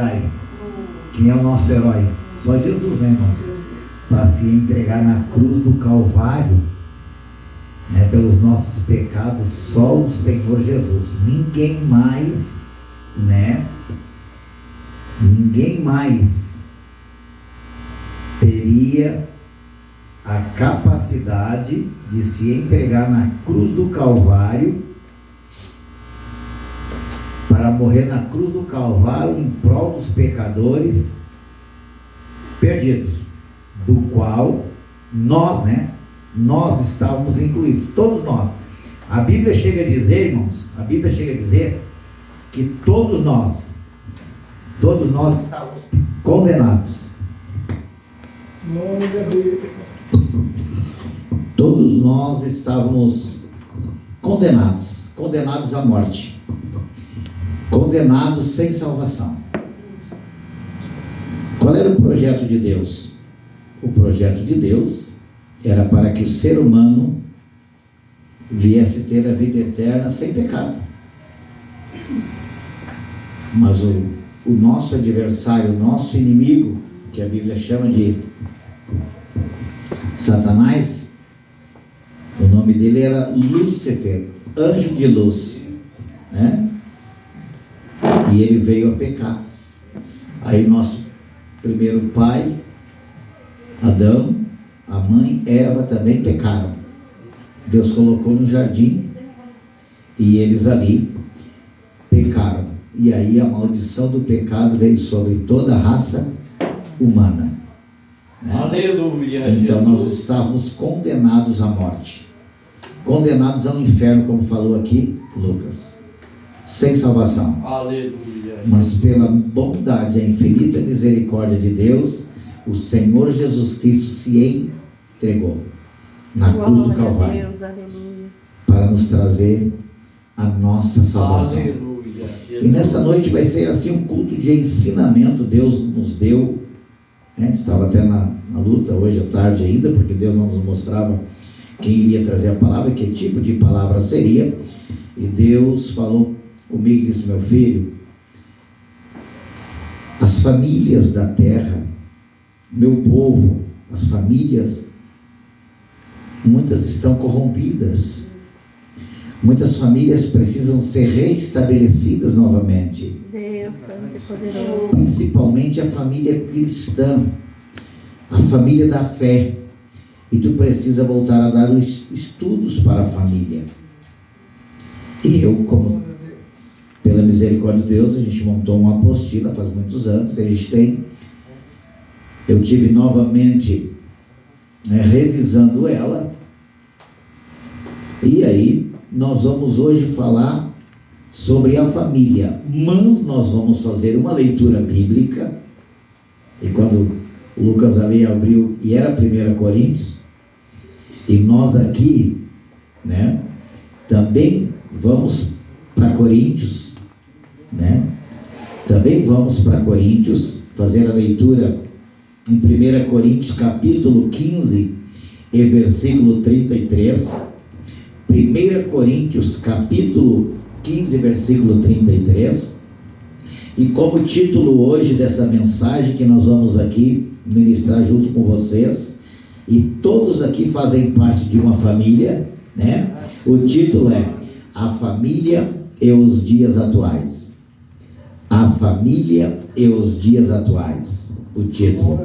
Quem é o nosso herói? Só Jesus, né, irmãos? Para se entregar na cruz do Calvário, né, pelos nossos pecados, só o Senhor Jesus. Ninguém mais, né? Ninguém mais teria a capacidade de se entregar na cruz do Calvário, para morrer na cruz do Calvário em prol dos pecadores perdidos, do qual nós, né? Nós estávamos incluídos, todos nós. A Bíblia chega a dizer, irmãos, a Bíblia chega a dizer que todos nós estávamos condenados. Todos nós estávamos condenados à morte, condenados sem salvação. Qual era o projeto de Deus? O projeto de Deus era para que o ser humano viesse ter a vida eterna sem pecado. Mas o nosso adversário, o nosso inimigo, que a Bíblia chama de Satanás, o nome dele era Lúcifer, anjo de luz, né? E ele veio a pecar. Aí nosso primeiro pai, Adão, a mãe Eva também pecaram. Deus colocou no jardim e eles ali pecaram. E aí a maldição do pecado veio sobre toda a raça humana, né? Aleluia. Então nós estávamos condenados à morte, condenados ao inferno, como falou aqui Lucas, sem salvação. Aleluia. Mas pela bondade e a infinita misericórdia de Deus, o Senhor Jesus Cristo se entregou na cruz do Calvário, para nos trazer a nossa salvação. Aleluia. E nessa noite vai ser assim um culto de ensinamento. Deus nos deu, né? Estava até na luta hoje à tarde ainda, porque Deus não nos mostrava quem iria trazer a palavra, que tipo de palavra seria. E Deus falou comigo e disse: meu filho, as famílias da terra, meu povo, as famílias, muitas estão corrompidas. Muitas famílias precisam ser reestabelecidas novamente. Deus Santo e Poderoso. Principalmente a família cristã, a família da fé. E tu precisa voltar a dar os estudos para a família. E eu, como pela misericórdia de Deus, a gente montou uma apostila faz muitos anos que a gente tem. Eu tive novamente revisando ela. E aí nós vamos hoje falar sobre a família, mas nós vamos fazer uma leitura bíblica. E quando o Lucas ali abriu, e era 1 Coríntios, e nós aqui, né, também vamos para Coríntios, né? Também vamos para Coríntios, fazer a leitura em 1 Coríntios capítulo 15 e versículo 33. 1 Coríntios capítulo 15, versículo 33. E como título hoje dessa mensagem que nós vamos aqui ministrar junto com vocês, e todos aqui fazem parte de uma família, né? O título é A Família e os Dias Atuais. A Família e os Dias Atuais, o título.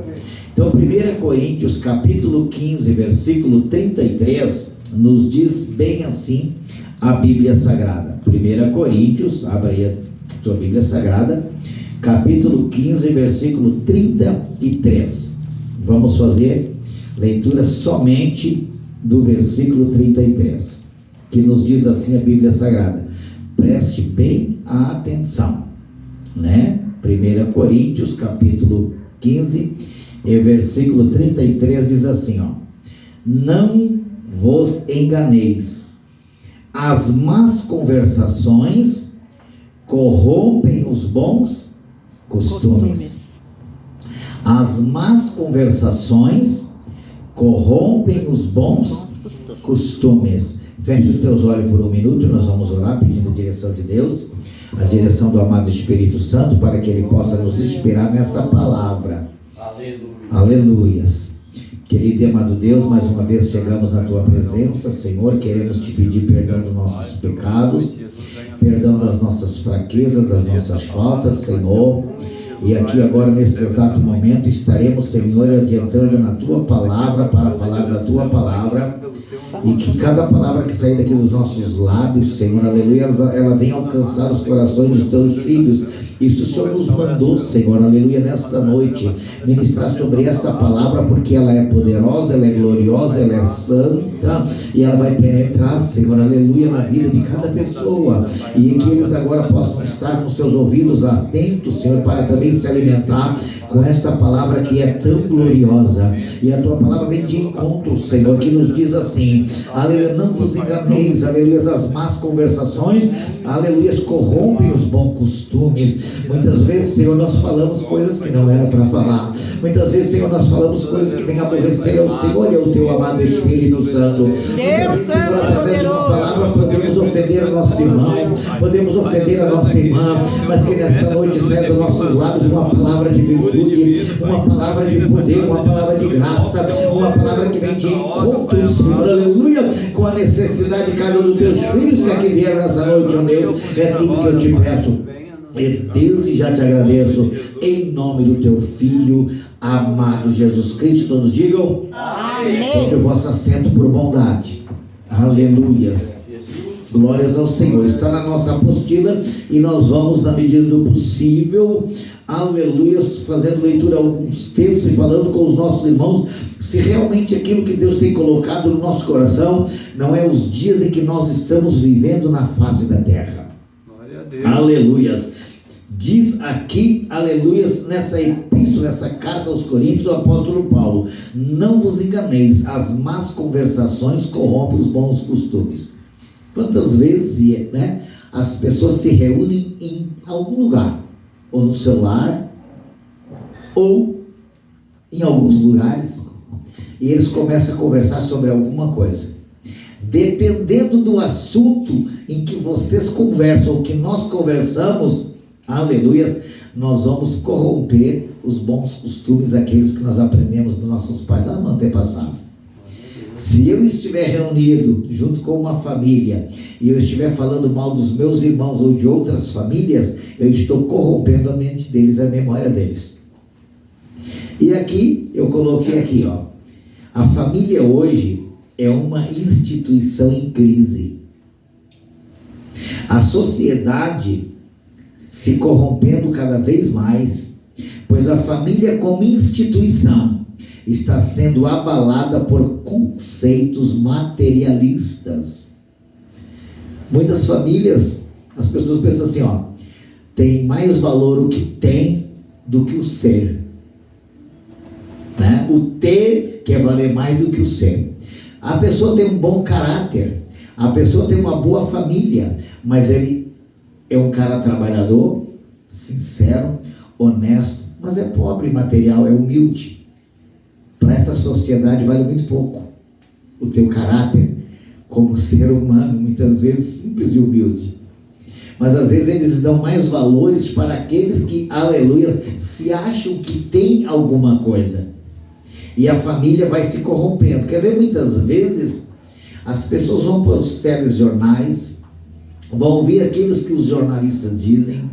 Então 1 Coríntios capítulo 15, versículo 33, nos diz bem assim a Bíblia Sagrada. 1 Coríntios, abre aí a tua Bíblia Sagrada, capítulo 15, versículo 33. Vamos fazer leitura somente do versículo 33, que nos diz assim a Bíblia Sagrada. Preste bem a atenção, né? 1 Coríntios, capítulo 15, e versículo 33 diz assim, ó: não vos enganeis, as más conversações corrompem os bons costumes. As más conversações corrompem os bons costumes. Feche os teus olhos por um minuto e nós vamos orar pedindo a direção de Deus. a direção do amado Espírito Santo, para que Ele possa nos inspirar nesta palavra. Aleluias. Querido e amado Deus, mais uma vez chegamos na Tua presença, Senhor. Queremos Te pedir perdão dos nossos pecados, perdão das nossas fraquezas, das nossas faltas, Senhor. E aqui agora, nesse exato momento, estaremos, Senhor, adiantando na Tua palavra, para falar da Tua palavra. E que cada palavra que sair daqui dos nossos lábios, Senhor, aleluia, ela venha alcançar os corações dos Teus filhos. Isso o Senhor nos mandou, Senhor, aleluia, nesta noite, ministrar sobre esta palavra, porque ela é poderosa, ela é gloriosa, ela é santa, e ela vai penetrar, Senhor, aleluia, na vida de cada pessoa, e que eles agora possam estar com seus ouvidos atentos, Senhor, para também se alimentar com esta palavra que é tão gloriosa. E a Tua palavra vem de encontro, Senhor, que nos diz assim, aleluia, não vos enganeis, aleluia, as más conversações, aleluia, corrompem os bons costumes. Muitas vezes, Senhor, nós falamos coisas que não era para falar. Muitas vezes, Senhor, nós falamos coisas que vêm aborrecer ao Senhor e ao Teu amado Espírito Santo. Deus Santo através de uma palavra podemos ofender o nosso irmão, podemos ofender a nossa irmã, mas que nessa noite saia dos nossos lábios uma palavra de virtude, uma palavra de poder, uma palavra de graça, uma palavra que vem de encontro, Senhor, aleluia, com a necessidade de cada um dos Teus filhos que aqui vieram nessa noite, ó Deus. É tudo que eu te peço, Deus, e já te agradeço, em nome do Teu Filho amado Jesus Cristo. Todos digam amém. Tome o vosso assento por bondade. Aleluias. Glórias ao Senhor. Está na nossa apostila e nós vamos, na medida do possível, aleluia, fazendo leitura de alguns textos e falando com os nossos irmãos se realmente aquilo que Deus tem colocado no nosso coração não é os dias em que nós estamos vivendo na face da terra. Aleluias. Diz aqui, aleluias, nessa epístola, nessa carta aos Coríntios, o apóstolo Paulo: não vos enganeis, as más conversações corrompem os bons costumes. Quantas vezes, né, as pessoas se reúnem em algum lugar, ou no seu lar, ou em alguns lugares, e eles começam a conversar sobre alguma coisa. Dependendo do assunto em que vocês conversam, ou que nós conversamos, aleluias, nós vamos corromper os bons costumes, aqueles que nós aprendemos dos nossos pais lá no antepassado. Se eu estiver reunido junto com uma família e eu estiver falando mal dos meus irmãos ou de outras famílias, eu estou corrompendo a mente deles, a memória deles. E aqui, eu coloquei aqui, ó, a família hoje é uma instituição em crise. A sociedade se corrompendo cada vez mais, pois a família como instituição está sendo abalada por conceitos materialistas. Muitas famílias, as pessoas pensam assim, ó, tem mais valor o que tem do que o ser, né? O ter quer valer mais do que o ser. A pessoa tem um bom caráter, a pessoa tem uma boa família, mas ele é um cara trabalhador, sincero, honesto, mas é pobre em material, é humilde. Para essa sociedade vale muito pouco o teu caráter como ser humano, muitas vezes simples e humilde. Mas às vezes eles dão mais valores para aqueles que, aleluia, se acham que tem alguma coisa. E a família vai se corrompendo. Quer ver, muitas vezes as pessoas vão para os telejornais, vão ouvir aquilo que os jornalistas dizem,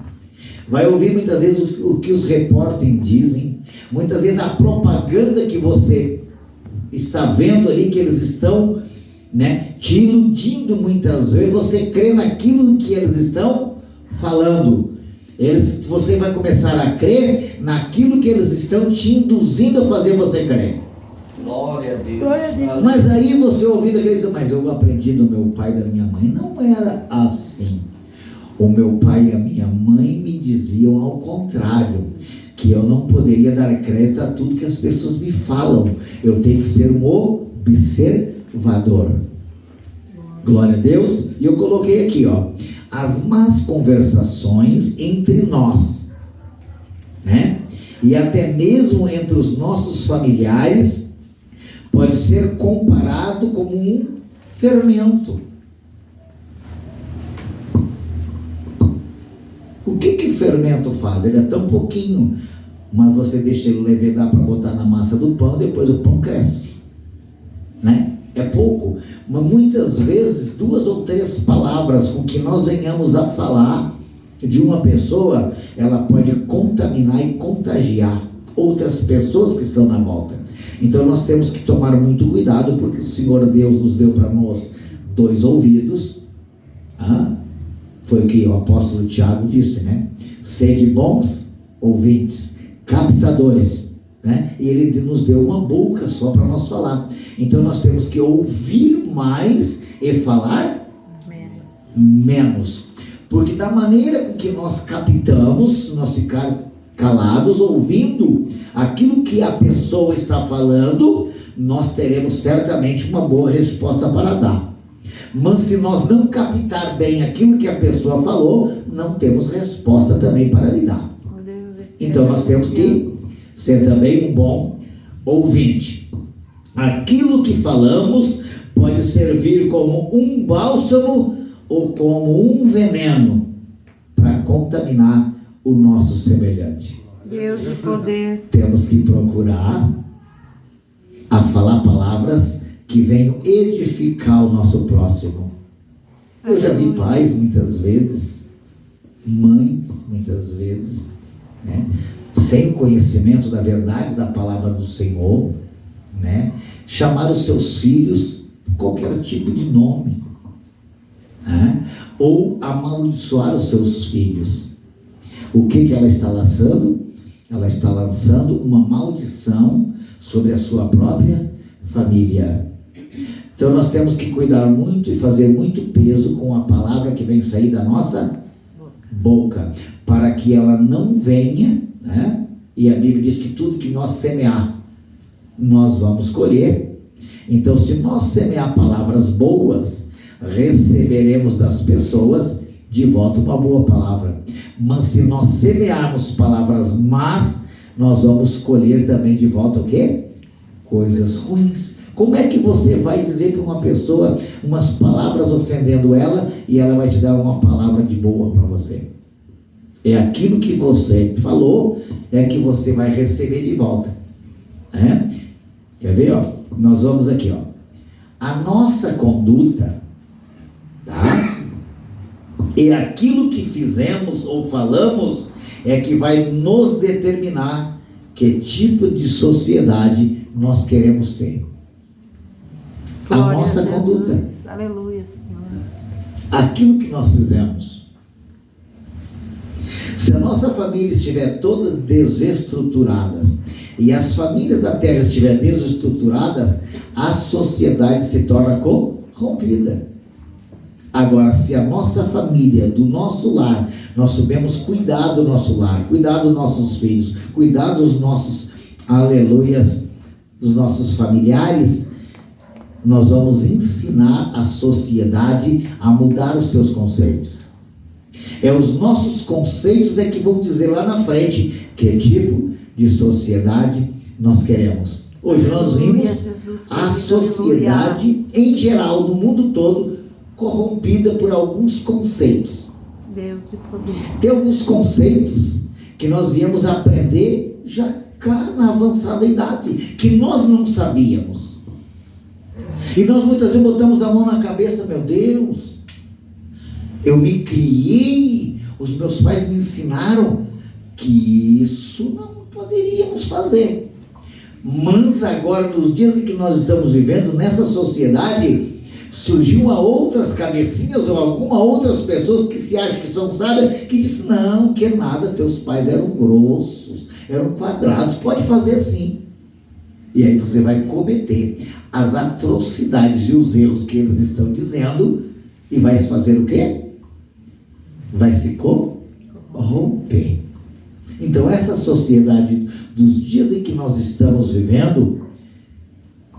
vai ouvir muitas vezes o que os repórteres dizem, muitas vezes a propaganda que você está vendo ali, que eles estão, né, te iludindo muitas vezes, você crê naquilo que eles estão falando. Você vai começar a crer naquilo que eles estão te induzindo a fazer você crer. Glória a Deus. Glória a Deus. Mas aí você ouvindo aqueles, mas eu aprendi do meu pai e da minha mãe. Não era assim. O meu pai e a minha mãe me diziam ao contrário, que eu não poderia dar crédito a tudo que as pessoas me falam. Eu tenho que ser um observador. Glória a Deus. E eu coloquei aqui, ó, as más conversações entre nós, né? E até mesmo entre os nossos familiares, pode ser comparado como um fermento. fermento faz? Ele é tão pouquinho, mas você deixa ele levedar para botar na massa do pão, depois o pão cresce, né? É pouco, mas muitas vezes 2 ou 3 palavras com que nós venhamos a falar de uma pessoa, ela pode contaminar e contagiar outras pessoas que estão na volta. Então nós temos que tomar muito cuidado, porque o Senhor Deus nos deu para nós 2 ouvidos. Foi o que o apóstolo Tiago disse, né? Sede bons ouvintes, captadores, né? E ele nos deu uma boca só para nós falar. Então nós temos que ouvir mais e falar menos. Porque da maneira com que nós captamos, nós ficar calados, ouvindo aquilo que a pessoa está falando, nós teremos certamente uma boa resposta para dar. Mas se nós não captar bem aquilo que a pessoa falou, não temos resposta também para lhe dar. Então nós temos que ser também um bom ouvinte. Aquilo que falamos pode servir como um bálsamo ou como um veneno para contaminar o nosso semelhante. Deus de poder. Temos que procurar a falar palavras que venham edificar o nosso próximo. Eu já vi pais muitas vezes, mães muitas vezes, né, sem conhecimento da verdade da palavra do Senhor, né, chamar os seus filhos qualquer tipo de nome, né, ou amaldiçoar os seus filhos. O que ela está lançando? Ela está lançando uma maldição sobre a sua própria família. Então nós temos que cuidar muito e fazer muito peso com a palavra que vem sair da nossa boca, para que ela não venha, né? E a Bíblia diz que tudo que nós semear, nós vamos colher. Então se nós semear palavras boas, receberemos das pessoas de volta uma boa palavra. Mas se nós semearmos palavras más, nós vamos colher também de volta o quê? Coisas ruins. Como é que você vai dizer para uma pessoa umas palavras ofendendo ela e ela vai te dar uma palavra de boa para você? É aquilo que você falou, é que você vai receber de volta. Quer ver? Ó? Nós vamos aqui. Ó. A nossa conduta, tá? E aquilo que fizemos ou falamos é que vai nos determinar que tipo de sociedade nós queremos ter. Glória a nossa a conduta. Aleluia, Senhor. Aquilo que nós fizemos. Se a nossa família estiver toda desestruturada e as famílias da terra estiverem desestruturadas, a sociedade se torna corrompida. Agora, se a nossa família, do nosso lar, nós soubermos cuidar do nosso lar, cuidar dos nossos filhos, cuidar dos nossos, aleluias, dos nossos familiares, nós vamos ensinar a sociedade a mudar os seus conceitos. É os nossos conceitos é que vão dizer lá na frente que tipo de sociedade nós queremos. Hoje nós vimos a sociedade em geral, no mundo todo, corrompida por alguns conceitos. Deus de poder. Tem alguns conceitos que nós íamos aprender já cá na avançada idade, que nós não sabíamos. E nós muitas vezes botamos a mão na cabeça, meu Deus, eu me criei, os meus pais me ensinaram que isso não poderíamos fazer. Mas agora, nos dias em que nós estamos vivendo, nessa sociedade, surgiu a outras cabecinhas ou algumas outras pessoas que se acham que são sábias, que dizem, não, que nada, teus pais eram grossos, eram quadrados, pode fazer sim. E aí você vai cometer as atrocidades e os erros que eles estão dizendo e vai se fazer o quê? Vai se corromper. Então essa sociedade dos dias em que nós estamos vivendo,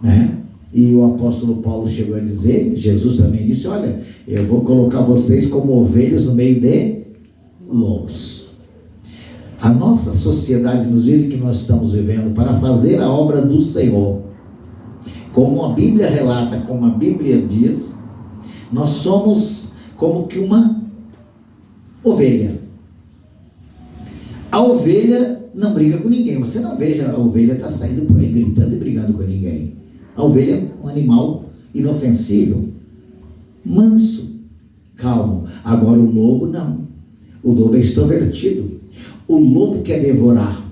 né? E o apóstolo Paulo chegou a dizer, Jesus também disse, olha, eu vou colocar vocês como ovelhas no meio de lobos. A nossa sociedade nos diz que nós estamos vivendo para fazer a obra do Senhor. Como a Bíblia relata, como a Bíblia diz, nós somos como que uma ovelha. A ovelha não briga com ninguém. Você não veja a ovelha estar saindo por aí gritando e brigando com ninguém. A ovelha é um animal inofensível, manso, calmo. Agora o lobo não. O lobo é extrovertido. O lobo quer devorar.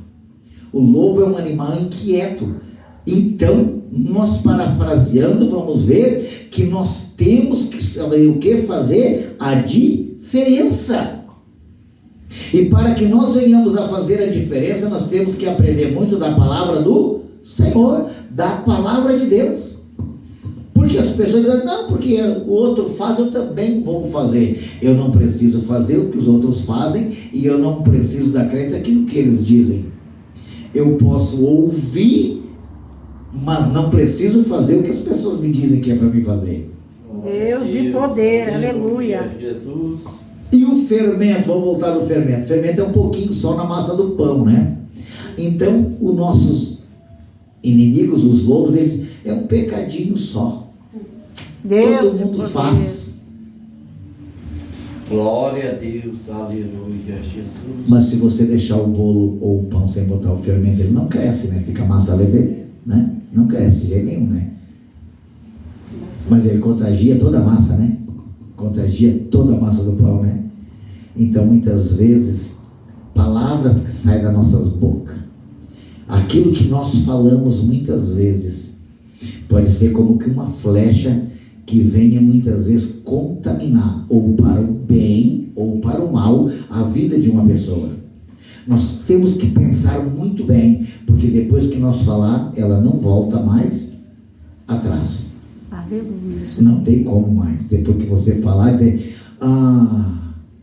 O lobo é um animal inquieto. Então, nós parafraseando, vamos ver que nós temos que saber o que fazer? A diferença. E para que nós venhamos a fazer a diferença, nós temos que aprender muito da palavra do Senhor, da palavra de Deus. Porque as pessoas dizem, não, porque o outro faz, eu também vou fazer. Eu não preciso fazer o que os outros fazem e eu não preciso dar crédito àquilo que eles dizem. Eu posso ouvir, mas não preciso fazer o que as pessoas me dizem que é para mim fazer. Deus de poder, aleluia. Jesus. E o fermento, vamos voltar no fermento. O fermento é um pouquinho só na massa do pão, né? Então, os nossos inimigos, os lobos, eles é um pecadinho só. Deus Todo de mundo poder. faz. Glória a Deus, aleluia, Jesus. Mas se você deixar o bolo ou o pão sem botar o fermento, ele não cresce, né? Fica massa leve, né? Não cresce de jeito nenhum, né? Mas ele contagia toda a massa, né? Contagia toda a massa do pão, né? Então, muitas vezes, palavras que saem das nossas bocas, aquilo que nós falamos muitas vezes, pode ser como que uma flecha que venha muitas vezes contaminar, ou para o bem, ou para o mal, a vida de uma pessoa. Nós temos que pensar muito bem, porque depois que nós falar, ela não volta mais atrás. Aleluia. Não tem como mais. Depois que você falar,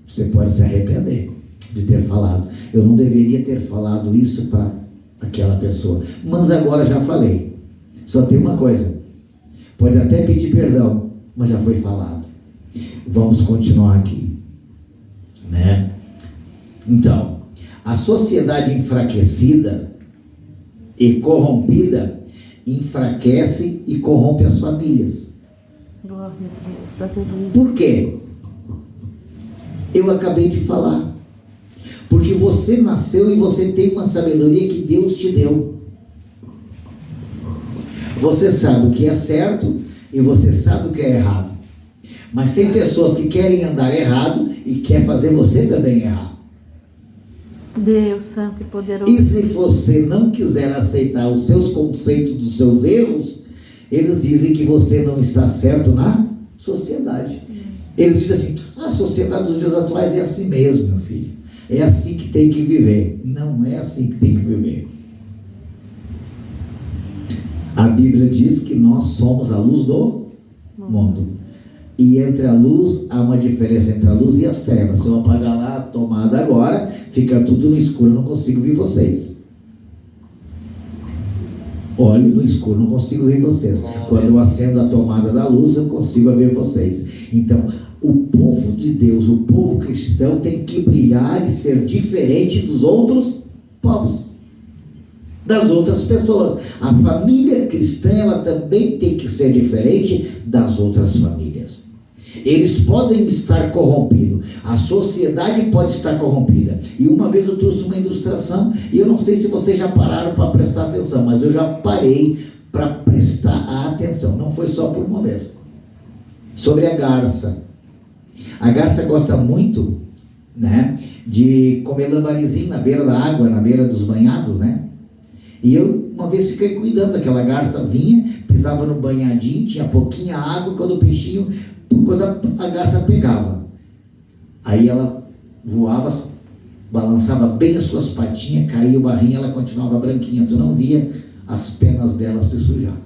você pode se arrepender de ter falado. Eu não deveria ter falado isso para aquela pessoa. Mas agora já falei. Só tem uma coisa. Pode até pedir perdão, mas já foi falado. Vamos continuar aqui, né? Então, a sociedade enfraquecida e corrompida enfraquece e corrompe as famílias. Glória a Deus, aleluia. Por quê? Eu acabei de falar. Porque você nasceu e você tem uma sabedoria que Deus te deu. Você sabe o que é certo e você sabe o que é errado. Mas tem pessoas que querem andar errado e quer fazer você também errar. Deus santo e poderoso. E se você não quiser aceitar os seus conceitos dos seus erros, eles dizem que você não está certo na sociedade. Eles dizem assim, a sociedade dos dias atuais é assim mesmo, meu filho. É assim que tem que viver. Não é assim que tem que viver. A Bíblia diz que nós somos a luz do mundo. E entre a luz, há uma diferença entre a luz e as trevas. Se eu apagar lá a tomada agora, fica tudo no escuro, eu não consigo ver vocês. Olho no escuro, não consigo ver vocês. Quando eu acendo a tomada da luz, eu consigo ver vocês. Então, o povo de Deus, o povo cristão tem que brilhar e ser diferente dos outros povos, das outras pessoas. A família cristã, ela também tem que ser diferente das outras famílias. Eles podem estar corrompidos, a sociedade pode estar corrompida. E uma vez eu trouxe uma ilustração, e eu não sei se vocês já pararam para prestar atenção, mas eu já parei para prestar atenção, não foi só por uma vez. Sobre a garça. A garça gosta muito, né, de comer lambarizinho na beira da água, na beira dos banhados, né? E eu uma vez fiquei cuidando daquela garça, vinha, pisava no banhadinho, tinha pouquinha água, quando o peixinho, a garça pegava. Aí ela voava, balançava bem as suas patinhas, caía o barrinho, ela continuava branquinha, tu não via as penas dela se sujar.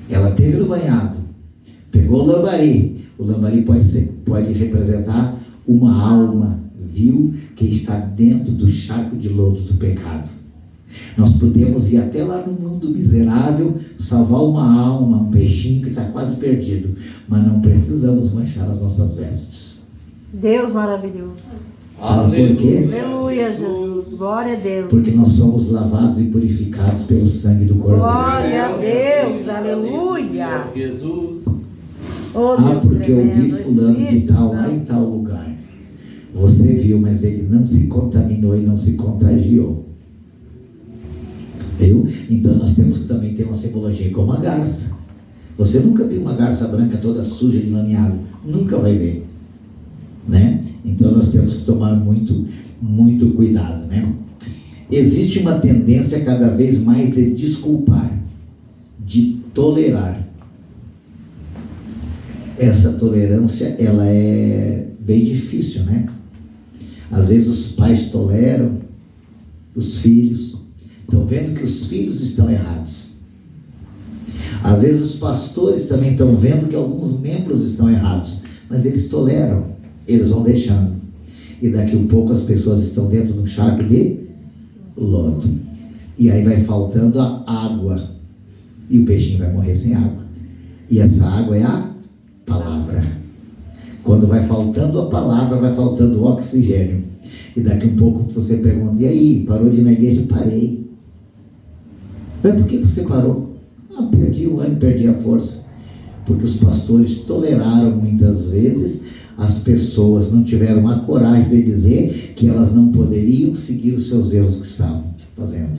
Ela teve no banhado, pegou o lambari pode representar uma alma vil que está dentro do charco de lodo do pecado. Nós podemos ir até lá no mundo miserável, salvar uma alma, um peixinho que está quase perdido, mas não precisamos manchar as nossas vestes. Deus maravilhoso. Sabe por quê? Aleluia, Jesus. Glória a Deus. Porque nós somos lavados e purificados pelo sangue do Cordeiro. Glória a Deus. Aleluia. Jesus. Oh, Deus porque eu vi tremendo, fulano de Espírito tal lá Santo. em tal lugar. Você viu, mas ele não se contaminou e não se contagiou. Viu? Então nós temos que também ter uma simbologia como a garça. Você nunca viu uma garça branca toda suja de lameado? Nunca vai ver, né? Então nós temos que tomar muito cuidado, né? Existe uma tendência cada vez mais de desculpar, de tolerar. Essa tolerância, ela é bem difícil, né? Às vezes os pais toleram os filhos, estão vendo que os filhos estão errados. Às vezes os pastores também estão vendo que alguns membros estão errados, mas eles toleram, eles vão deixando. E daqui a um pouco as pessoas estão dentro de um charco de lodo. E aí vai faltando a água. E o peixinho vai morrer sem água. E essa água é a palavra. Quando vai faltando a palavra, vai faltando o oxigênio. E daqui a um pouco você pergunta, e aí, parou de ir na igreja? Parei. Mas por que você parou? Ah, perdi o ânimo, perdi a força. Porque os pastores toleraram muitas vezes, as pessoas não tiveram a coragem de dizer que elas não poderiam seguir os seus erros que estavam fazendo.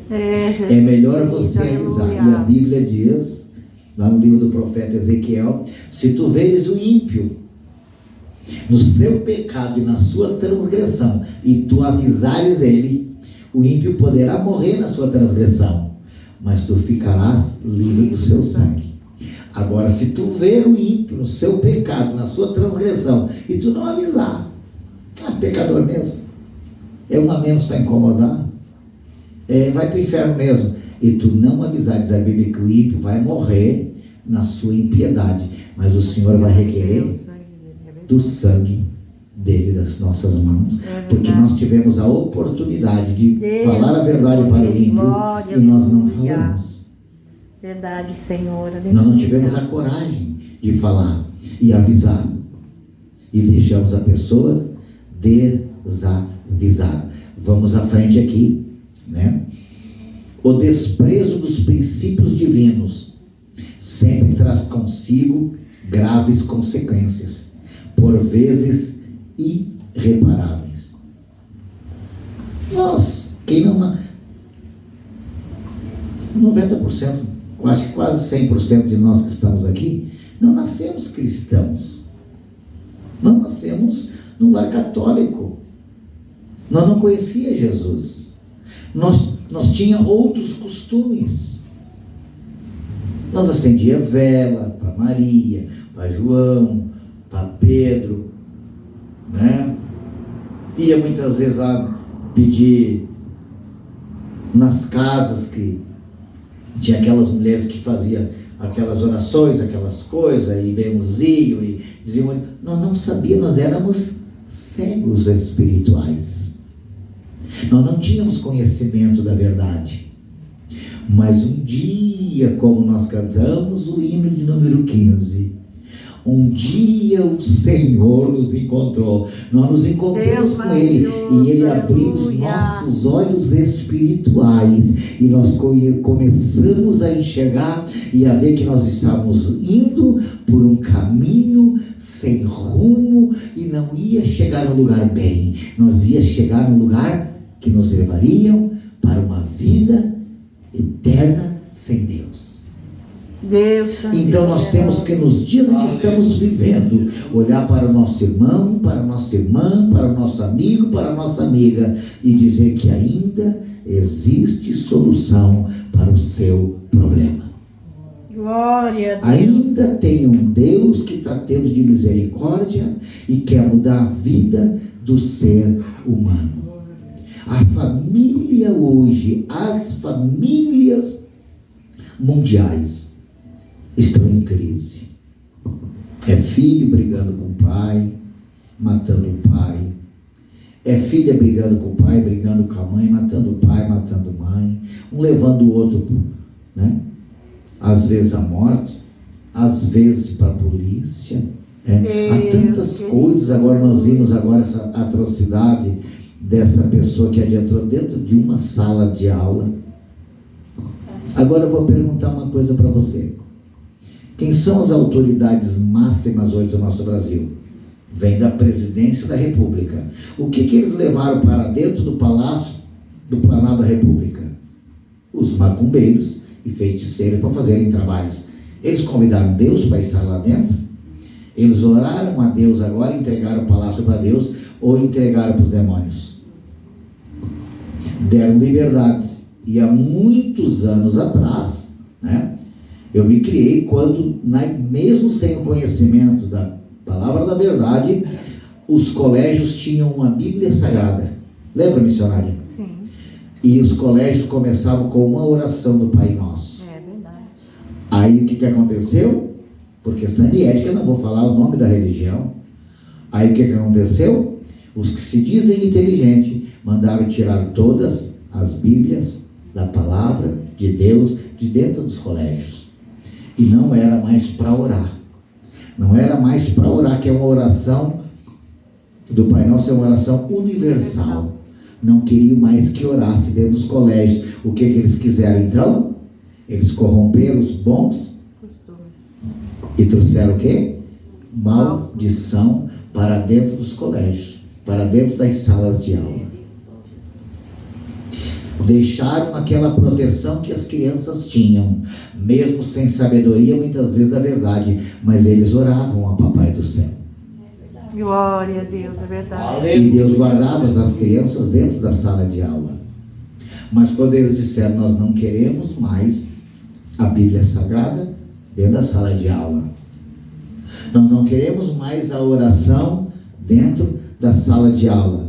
É melhor você avisar. E a Bíblia diz, lá no livro do profeta Ezequiel, se tu veres o ímpio no seu pecado e na sua transgressão, e tu avisares ele, o ímpio poderá morrer na sua transgressão, mas tu ficarás livre do seu sangue. Agora, se tu ver o ímpio no seu pecado, na sua transgressão, e tu não avisar, pecador mesmo, é um a menos para incomodar, vai para o inferno mesmo, e tu não avisar, diz a Bíblia que o ímpio vai morrer na sua impiedade, mas o Senhor vai requerer do sangue dele, das nossas mãos, porque nós tivemos a oportunidade de falar a verdade para o ímpio e nós não falamos. Verdade, Senhor. Nós não tivemos a coragem de falar e avisar, e deixamos a pessoa desavisada. Vamos à frente aqui, né? O desprezo dos princípios divinos sempre traz consigo graves consequências, por vezes irreparáveis. Quem não... 90%, acho que quase 100% de nós que estamos aqui, não nascemos cristãos. Não nascemos num lar católico. Nós não conhecíamos Jesus. Nós tínhamos outros costumes. Nós acendia vela para Maria, para João, para Pedro, né? Ia muitas vezes lá pedir nas casas que tinha aquelas mulheres que faziam aquelas orações, aquelas coisas, e benziam, e diziam, nós não sabíamos, nós éramos cegos espirituais. Nós não tínhamos conhecimento da verdade. Mas um dia, como nós cantamos o hino de número 15, um dia o Senhor nos encontrou. Nós nos encontramos com Ele, e Ele abriu os nossos olhos espirituais, e nós começamos a enxergar e a ver que nós estávamos indo por um caminho sem rumo, e não ia chegar no lugar bem. Nós ia chegar no lugar que nos levariam para uma vida eterna sem Deus. Então nós temos que, nos dias em que estamos vivendo, olhar para o nosso irmão, para a nossa irmã, para o nosso amigo, para a nossa amiga, e dizer que ainda existe solução para o seu problema. Glória a Deus. Ainda tem um Deus que está tendo de misericórdia e quer mudar a vida do ser humano. A família hoje, as famílias mundiais estão em crise. É filho brigando com o pai, matando o pai. É filha brigando com o pai, brigando com a mãe, matando o pai, matando a mãe. Um levando o outro, né? Às vezes à morte, às vezes para a polícia. Há tantas coisas. Agora nós vimos essa atrocidade dessa pessoa que adentrou dentro de uma sala de aula. Agora eu vou perguntar uma coisa para você. Quem são as autoridades máximas hoje do nosso Brasil? Vem da presidência da República. O que eles levaram para dentro do palácio do Planalto da República? Os macumbeiros e feiticeiros para fazerem trabalhos. Eles convidaram Deus para estar lá dentro? Eles oraram a Deus agora, entregaram o palácio para Deus ou entregaram para os demônios? Deram liberdades. E há muitos anos atrás, né, eu me criei quando, mesmo sem o conhecimento da palavra da verdade, os colégios tinham uma Bíblia Sagrada. Lembra, missionário? Sim. E os colégios começavam com uma oração do Pai Nosso. É verdade. Aí o que aconteceu? Por questão de ética, eu não vou falar o nome da religião. Aí o que aconteceu? Os que se dizem inteligentes mandaram tirar todas as Bíblias da palavra de Deus de dentro dos colégios. E não era mais para orar. Não era mais para orar, que é uma oração do Pai Nosso, é uma oração universal. Não queriam mais que orasse dentro dos colégios. O que eles quiseram então? Eles corromperam os bons Costumes. e trouxeram o quê? Maldição para dentro dos colégios, para dentro das salas de aula. Deixaram aquela proteção que as crianças tinham, mesmo sem sabedoria, muitas vezes da verdade, mas eles oravam a Papai do Céu. Glória a Deus, é verdade. E Deus guardava as crianças dentro da sala de aula. Mas quando eles disseram, nós não queremos mais a Bíblia Sagrada dentro da sala de aula, nós não queremos mais a oração dentro da sala de aula,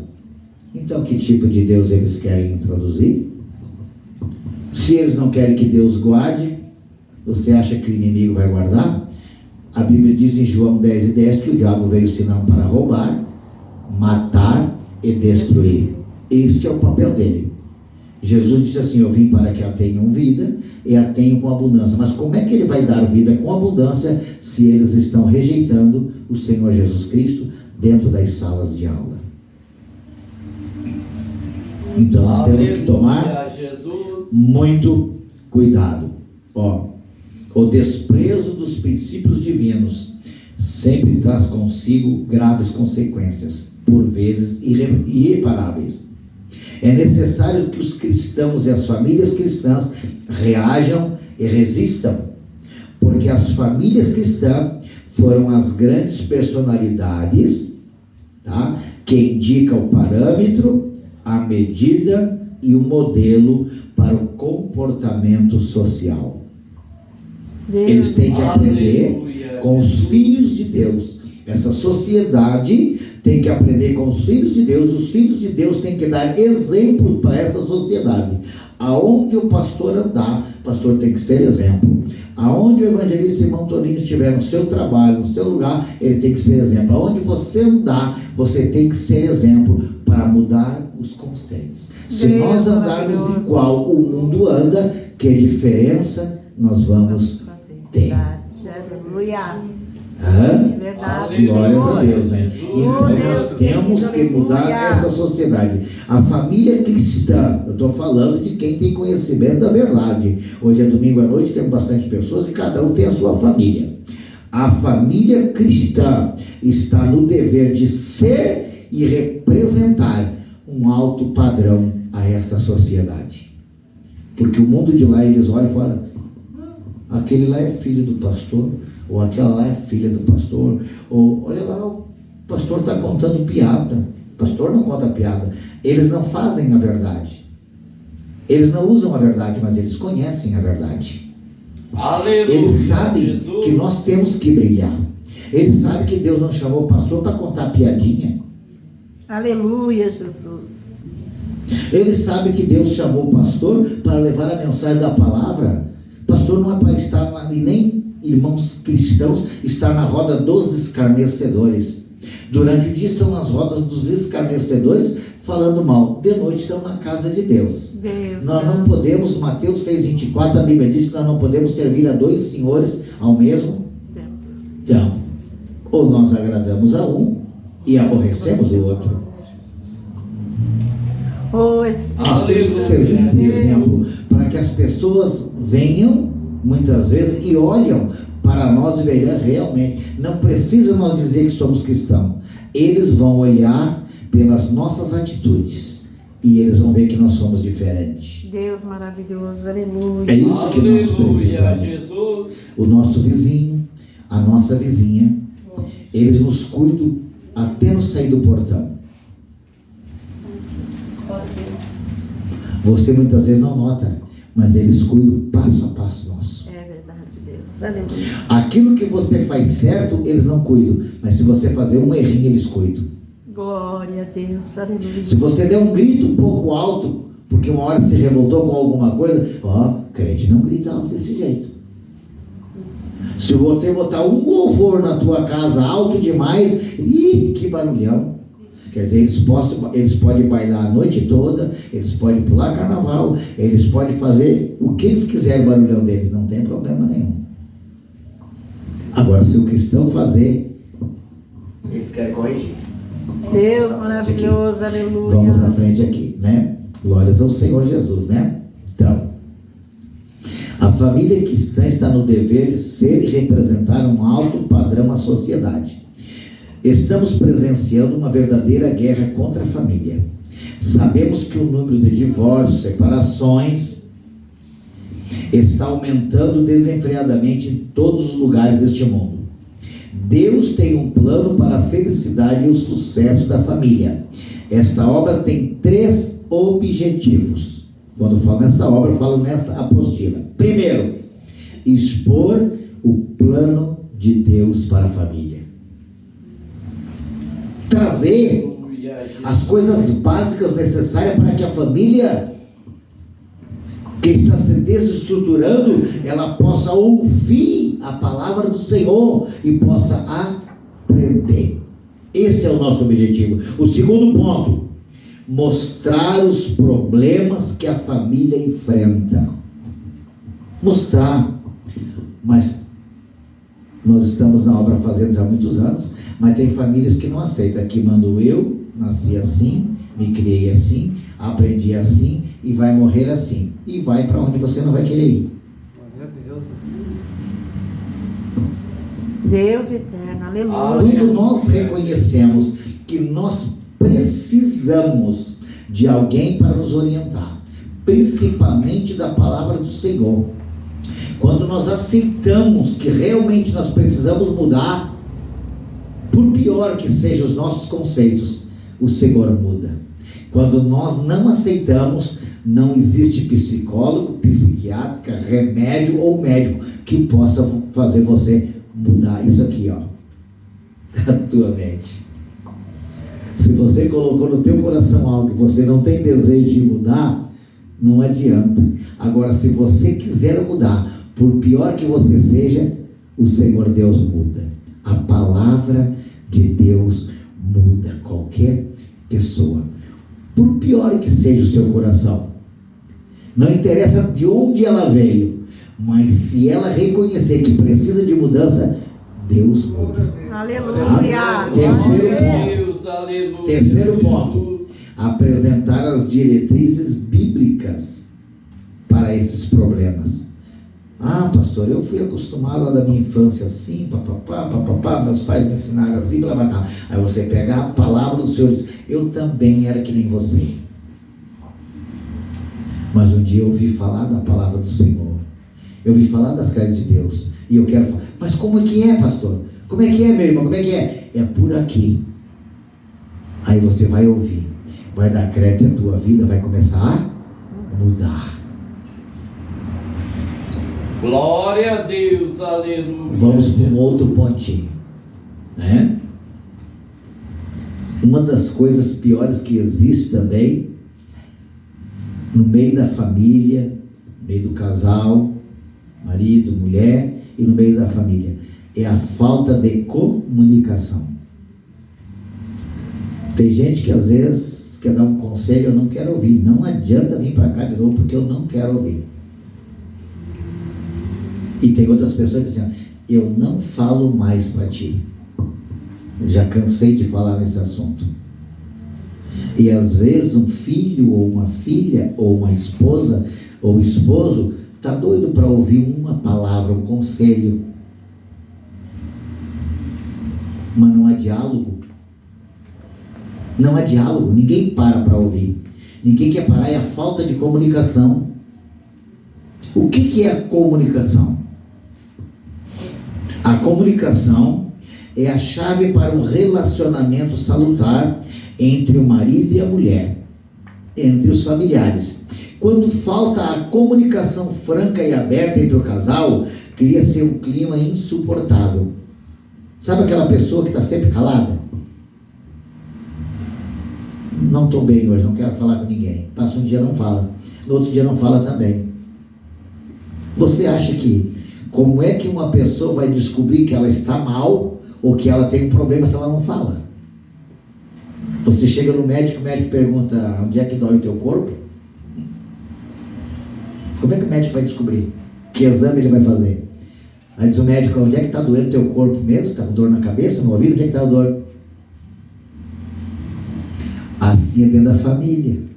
então que tipo de Deus eles querem introduzir? Se eles não querem que Deus guarde, você acha que o inimigo vai guardar? A Bíblia diz em João 10:10 que o diabo veio senão para roubar, matar e destruir. Este é o papel dele. Jesus disse assim, eu vim para que a tenham vida e a tenham com abundância. Mas como é que ele vai dar vida com abundância se eles estão rejeitando o Senhor Jesus Cristo dentro das salas de aula? Então nós temos que tomar muito cuidado. O desprezo dos princípios divinos sempre traz consigo graves consequências, por vezes irreparáveis. É necessário que os cristãos e as famílias cristãs reajam e resistam, porque as famílias cristãs foram as grandes personalidades, tá, que indicam o parâmetro, a medida e o modelo para o comportamento social. Eles têm que aprender com os filhos de Deus. Essa sociedade tem que aprender com os filhos de Deus. Os filhos de Deus têm que dar exemplo para essa sociedade. Aonde o pastor andar, o pastor tem que ser exemplo. Aonde o evangelista irmão Toninho estiver no seu trabalho, no seu lugar, ele tem que ser exemplo. Aonde você andar, você tem que ser exemplo para mudar os conceitos. Se nós andarmos igual o mundo anda, que diferença nós vamos ter? Aleluia. É verdade, glórias Senhor. a Deus, né? Então nós temos que mudar essa sociedade. A família cristã, eu estou falando de quem tem conhecimento da verdade. Hoje é domingo à noite, temos bastante pessoas e cada um tem a sua família. A família cristã está no dever de ser e representar um alto padrão a essa sociedade. Porque o mundo de lá, eles olham e falam, aquele lá é filho do pastor, ou aquela lá é filha do pastor, ou olha lá, o pastor está contando piada. O pastor não conta piada. Eles não fazem a verdade. Eles não usam a verdade, mas eles conhecem a verdade. Aleluia, eles sabem Jesus. Que nós temos que brilhar. Eles sabem que Deus não chamou o pastor para contar piadinha. Aleluia, Jesus. Eles sabem que Deus chamou o pastor para levar a mensagem da palavra. Pastor não é para estar lá, e nem irmãos cristãos estar na roda dos escarnecedores. Durante o dia estão nas rodas dos escarnecedores falando mal. De noite estão na casa de Deus. Nós não podemos, Mateus 6,24, a Bíblia diz que nós não podemos servir a dois senhores ao mesmo tempo. Ou nós agradamos a um e aborrecemos o outro. Nós temos que servir de exemplo para que as pessoas venham muitas vezes e olham para nós e verão realmente. Não precisa nós dizer que somos cristãos. Eles vão olhar pelas nossas atitudes e eles vão ver que nós somos diferentes. Deus maravilhoso, aleluia. É isso que nós Aleluia, precisamos. Jesus. O nosso vizinho, a nossa vizinha, eles nos cuidam até no sair do portão. Você muitas vezes não nota, mas eles cuidam passo a passo nosso. É verdade, Deus, aleluia. Aquilo que você faz certo, eles não cuidam, mas se você fazer um errinho, eles cuidam. Glória a Deus, aleluia. Se você der um grito um pouco alto, porque uma hora se revoltou com alguma coisa, crente não grita alto desse jeito. Se você botar um louvor na tua casa alto demais, que barulhão. Quer dizer, eles podem bailar a noite toda, eles podem pular carnaval, eles podem fazer o que eles quiserem, o barulhão deles, não tem problema nenhum. Agora, se o cristão fazer, eles querem corrigir. Deus maravilhoso, aleluia. Vamos à frente aqui, né? Glórias ao Senhor Jesus, né? Então, a família cristã está no dever de ser e representar um alto padrão à sociedade. Estamos presenciando uma verdadeira guerra contra a família. Sabemos que o número de divórcios, separações, está aumentando desenfreadamente em todos os lugares deste mundo. Deus tem um plano para a felicidade e o sucesso da família. Esta obra tem 3 objetivos. Quando eu falo nessa obra, eu falo nessa apostila. Primeiro, expor o plano de Deus para a família. Trazer as coisas básicas necessárias para que a família que está se desestruturando, ela possa ouvir a palavra do Senhor e possa aprender. Esse é o nosso objetivo. O segundo ponto, mostrar os problemas que a família enfrenta. Mostrar. Mas nós estamos na obra fazendo há muitos anos, mas tem famílias que não aceitam. Aqui mando eu, nasci assim, me criei assim, aprendi assim e vai morrer assim. E vai para onde você não vai querer ir. Deus eterno, aleluia. Quando nós reconhecemos que nós precisamos de alguém para nos orientar, principalmente da palavra do Senhor, quando nós aceitamos que realmente nós precisamos mudar, por pior que sejam os nossos conceitos, o Senhor muda. Quando nós não aceitamos, não existe psicólogo, psiquiatra, remédio ou médico que possa fazer você mudar isso aqui, a tua mente. Se você colocou no teu coração algo que você não tem desejo de mudar, não adianta. Agora, se você quiser mudar, por pior que você seja, o Senhor Deus muda. A palavra de Deus muda qualquer pessoa. Por pior que seja o seu coração, não interessa de onde ela veio, mas se ela reconhecer que precisa de mudança, Deus muda. Aleluia. Terceiro ponto, apresentar as diretrizes bíblicas para esses problemas. Pastor, eu fui acostumado lá da minha infância assim, papapá, meus pais me ensinaram assim, blá, blá, blá. Aí você pega a palavra do Senhor e diz, eu também era que nem você. Mas um dia eu ouvi falar da palavra do Senhor. Eu ouvi falar das coisas de Deus. E eu quero falar, mas como é que é, pastor? Como é que é, meu irmão? Como é que é? É por aqui. Aí você vai ouvir. Vai dar crédito à tua vida, vai começar a mudar. Glória a Deus, aleluia. Vamos para um outro pontinho, né? Uma das coisas piores que existe também, no meio da família, no meio do casal, marido, mulher, e no meio da família, é a falta de comunicação. Tem gente que às vezes quer dar um conselho, eu não quero ouvir. Não adianta vir para cá de novo, porque eu não quero ouvir. E tem outras pessoas que dizem, eu não falo mais para ti. Eu já cansei de falar nesse assunto. E às vezes um filho ou uma filha, ou uma esposa ou esposo, está doido para ouvir uma palavra, um conselho. Mas não há diálogo. Não há diálogo, ninguém para ouvir. Ninguém quer parar, é a falta de comunicação. O que é a comunicação? A comunicação é a chave para um relacionamento salutar entre o marido e a mulher, entre os familiares. Quando falta a comunicação franca e aberta entre o casal, cria-se um clima insuportável. Sabe aquela pessoa que está sempre calada? Não estou bem hoje, não quero falar com ninguém. Passa um dia não fala, no outro dia não fala também. Você acha que, como é que uma pessoa vai descobrir que ela está mal ou que ela tem um problema se ela não fala? Você chega no médico, o médico pergunta: onde é que dói o teu corpo? Como é que o médico vai descobrir? Que exame ele vai fazer? Aí diz o médico: onde é que está doendo o teu corpo mesmo? Está com dor na cabeça, no ouvido? Onde é que está a dor? Assim é dentro da família.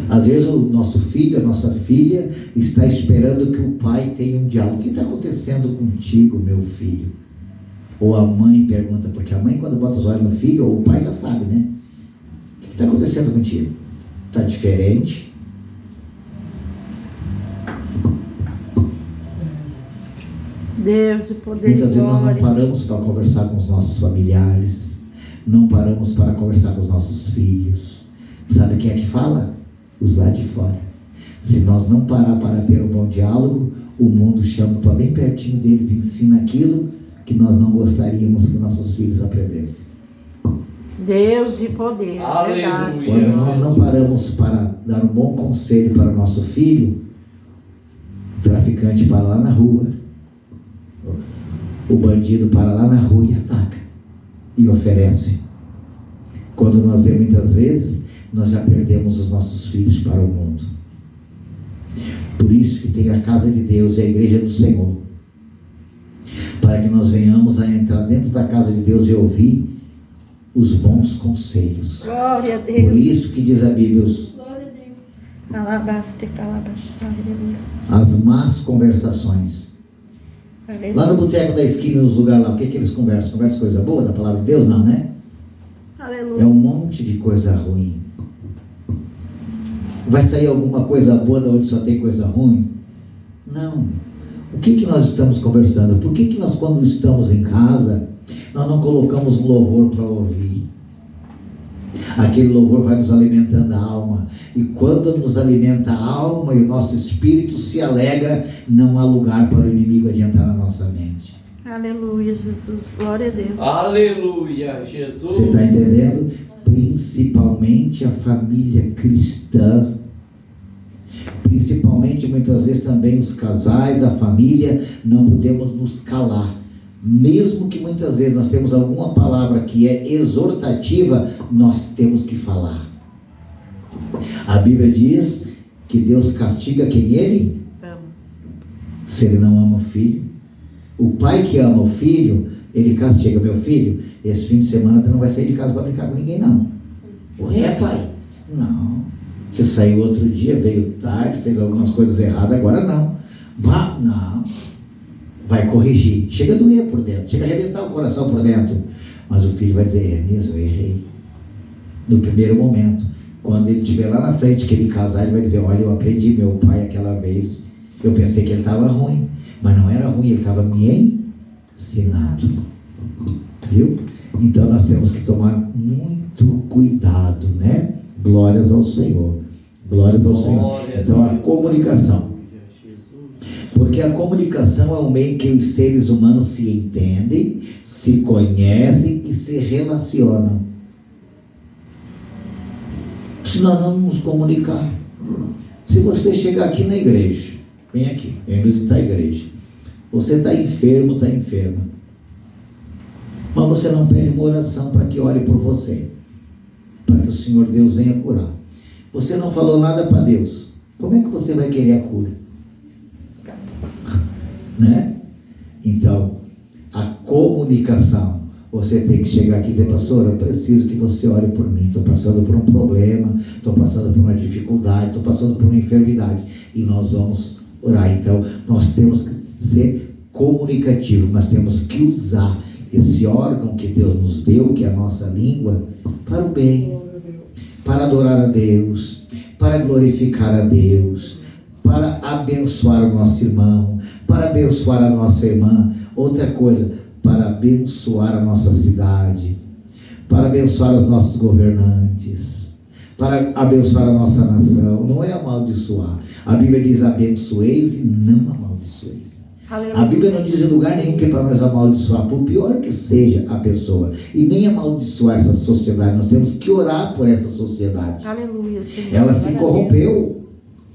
Às vezes o nosso filho, a nossa filha está esperando que o pai tenha um diálogo. O que está acontecendo contigo, meu filho? Ou a mãe pergunta, porque a mãe, quando bota os olhos no filho, ou o pai já sabe, né? O que está acontecendo contigo? Está diferente? Deus e poder. Muitas vezes nós não paramos para conversar com os nossos familiares, não paramos para conversar com os nossos filhos. Sabe quem é que fala? Os lá de fora. Se nós não parar para ter um bom diálogo, o mundo chama para bem pertinho deles e ensina aquilo que nós não gostaríamos que nossos filhos aprendessem. Deus e poder, é verdade. Quando nós não paramos para dar um bom conselho para o nosso filho, o traficante para lá na rua, o bandido para lá na rua e ataca e oferece. Quando nós vemos, muitas vezes, nós já perdemos os nossos filhos para o mundo. Por isso que tem a casa de Deus e a igreja do Senhor, para que nós venhamos a entrar dentro da casa de Deus e ouvir os bons conselhos. Glória a Deus. Por isso que diz a Bíblia, as más conversações. Lá no boteco da esquina, nos lugares lá, o que eles conversam? Conversam coisa boa da palavra de Deus? Não, né? Aleluia. É um monte de coisa ruim. Vai sair alguma coisa boa de onde só tem coisa ruim? Não. O que nós estamos conversando? Por que nós, quando estamos em casa, nós não colocamos um louvor para ouvir? Aquele louvor vai nos alimentando a alma. E quando nos alimenta a alma e o nosso espírito se alegra, não há lugar para o inimigo adiantar na nossa mente. Aleluia, Jesus. Glória a Deus. Aleluia, Jesus. Você está entendendo? Principalmente a família cristã. Principalmente, muitas vezes, também os casais, a família, não podemos nos calar. Mesmo que muitas vezes nós temos alguma palavra que é exortativa, nós temos que falar. A Bíblia diz que Deus castiga quem Ele ama. Se Ele não ama o filho. O pai que ama o filho, ele castiga: meu filho, esse fim de semana tu não vai sair de casa para brincar com ninguém, não. Ué, pai? Não. Você saiu outro dia, veio tarde, fez algumas coisas erradas, agora não. Bah, não. Vai corrigir. Chega a doer por dentro, chega a arrebentar o coração por dentro. Mas o filho vai dizer: é mesmo, eu errei. No primeiro momento. Quando ele estiver lá na frente, que ele casar, ele vai dizer: olha, eu aprendi meu pai aquela vez, eu pensei que ele estava ruim, mas não era ruim, ele estava me ensinando. Viu? Então nós temos que tomar muito cuidado, né? Glórias ao Senhor. Glórias ao Senhor. Então a comunicação. Porque a comunicação é um meio que os seres humanos se entendem, se conhecem e se relacionam. Se nós não nos comunicar, se você chegar aqui na igreja, vem aqui, vem visitar a igreja, você está enfermo, está enferma, mas você não pede uma oração para que ore por você, para que o Senhor Deus venha curar. Você não falou nada para Deus, como é que você vai querer a cura? Né? Então, a comunicação, você tem que chegar aqui e dizer: pastor, eu preciso que você ore por mim, estou passando por um problema, estou passando por uma dificuldade, estou passando por uma enfermidade, e nós vamos orar. Então, nós temos que ser comunicativo, mas temos que usar esse órgão que Deus nos deu, que é a nossa língua, para o bem, para adorar a Deus, para glorificar a Deus, para abençoar o nosso irmão, para abençoar a nossa irmã. Outra coisa, para abençoar a nossa cidade, para abençoar os nossos governantes, para abençoar a nossa nação. Não é amaldiçoar. A Bíblia diz: abençoeis e não amaldiçoeis. Aleluia. A Bíblia não diz em lugar nenhum que é para nós amaldiçoar, por pior que seja a pessoa, e nem amaldiçoar essa sociedade. Nós temos que orar por essa sociedade. Aleluia, Senhor. Ela se corrompeu,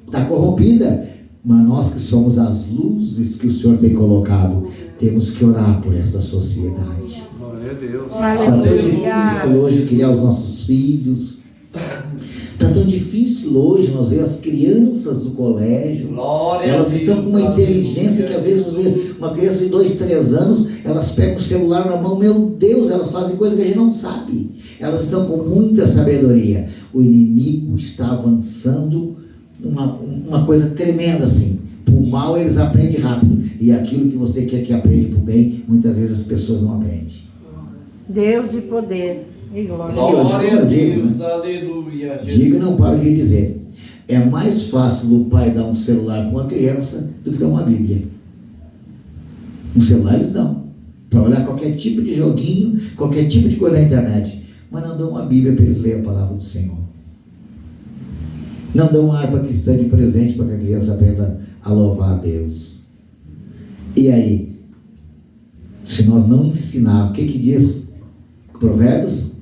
está corrompida, mas nós que somos as luzes que o Senhor tem colocado, temos que orar por essa sociedade. Glória a Deus. Está tão difícil hoje criar os nossos filhos. Está tão difícil hoje nós ver as crianças do colégio. Glória Elas a Deus. estão com uma inteligência que às vezes você vê uma criança de 2, 3 anos, elas pegam o celular na mão, meu Deus, elas fazem coisa que a gente não sabe. Elas estão com muita sabedoria. O inimigo está avançando uma coisa tremenda assim. Por mal eles aprendem rápido. E aquilo que você quer que aprende por bem, muitas vezes as pessoas não aprendem. Deus de poder e glória. Glória a digo, Deus. Aleluia. Digo e não paro de dizer. É mais fácil o pai dar um celular para uma criança do que dar uma Bíblia. Um celular eles dão, para olhar qualquer tipo de joguinho, qualquer tipo de coisa na internet. Mas não dão uma Bíblia para eles lerem a palavra do Senhor. Não dão uma harpa cristã de presente para que a criança aprenda a louvar a Deus. E aí, se nós não ensinar, o que diz Provérbios?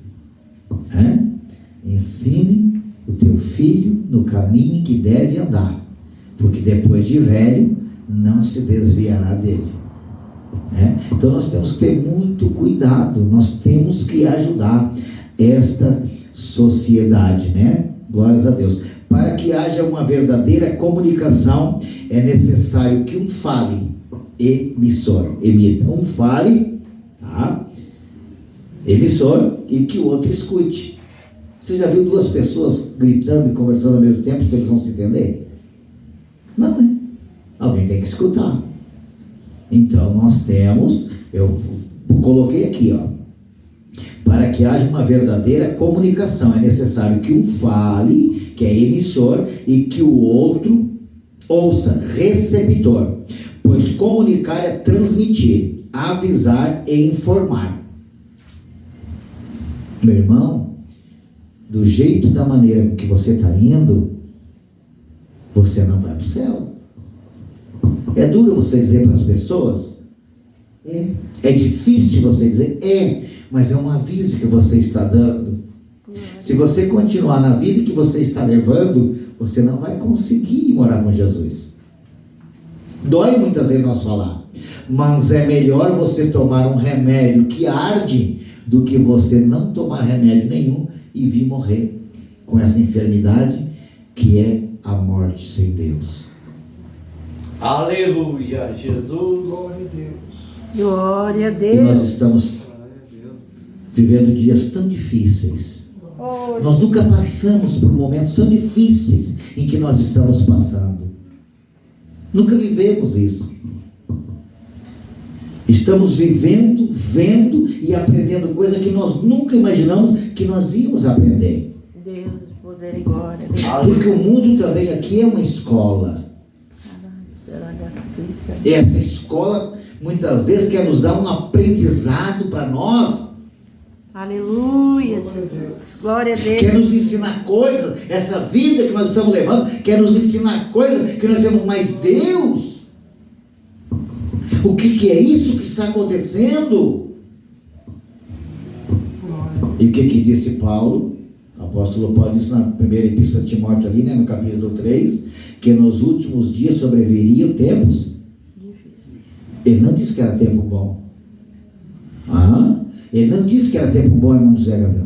Ensine o teu filho no caminho que deve andar, porque depois de velho não se desviará dele. Então nós temos que ter muito cuidado, nós temos que ajudar esta sociedade, Glórias a Deus. Para que haja uma verdadeira comunicação, é necessário que um fale, emissor, emita. Um fale, emissor, e que o outro escute. Você já viu 2 pessoas gritando e conversando ao mesmo tempo, se eles vão se entender? Não, né? Alguém tem que escutar. Então nós temos, eu coloquei aqui, para que haja uma verdadeira comunicação, é necessário que um fale, que é emissor, e que o outro ouça, receptor. Pois comunicar é transmitir, avisar e informar. Meu irmão, do jeito, da maneira que você está indo, você não vai para o céu. É duro você dizer para as pessoas? É difícil você dizer? Mas é um aviso que você está dando. Se você continuar na vida que você está levando, você não vai conseguir morar com Jesus. Dói muitas vezes nós falar, mas é melhor você tomar um remédio que arde do que você não tomar remédio nenhum e vir morrer com essa enfermidade que é a morte sem Deus. Aleluia, Jesus. Glória a Deus. Glória a E Deus. nós estamos vivendo dias tão difíceis. Oh, Nós nunca passamos por momentos tão difíceis em que nós estamos passando. Nunca vivemos isso. Estamos vivendo, vendo e aprendendo coisas que nós nunca imaginamos que nós íamos aprender. Deus de poder e glória. Porque o mundo também aqui é uma escola. E essa escola muitas vezes quer nos dar um aprendizado para nós. Aleluia, Jesus. Glória a Deus. Quer nos ensinar coisas, essa vida que nós estamos levando, quer nos ensinar coisas que nós temos, mas Deus, o que é isso que está acontecendo? E o que disse Paulo? O apóstolo Paulo disse na primeira epístola de Timóteo ali, no capítulo 3, que nos últimos dias sobreviriam tempos difíceis. Ele não disse que era tempo bom. Ele não disse que era tempo bom, irmão José Gabriel.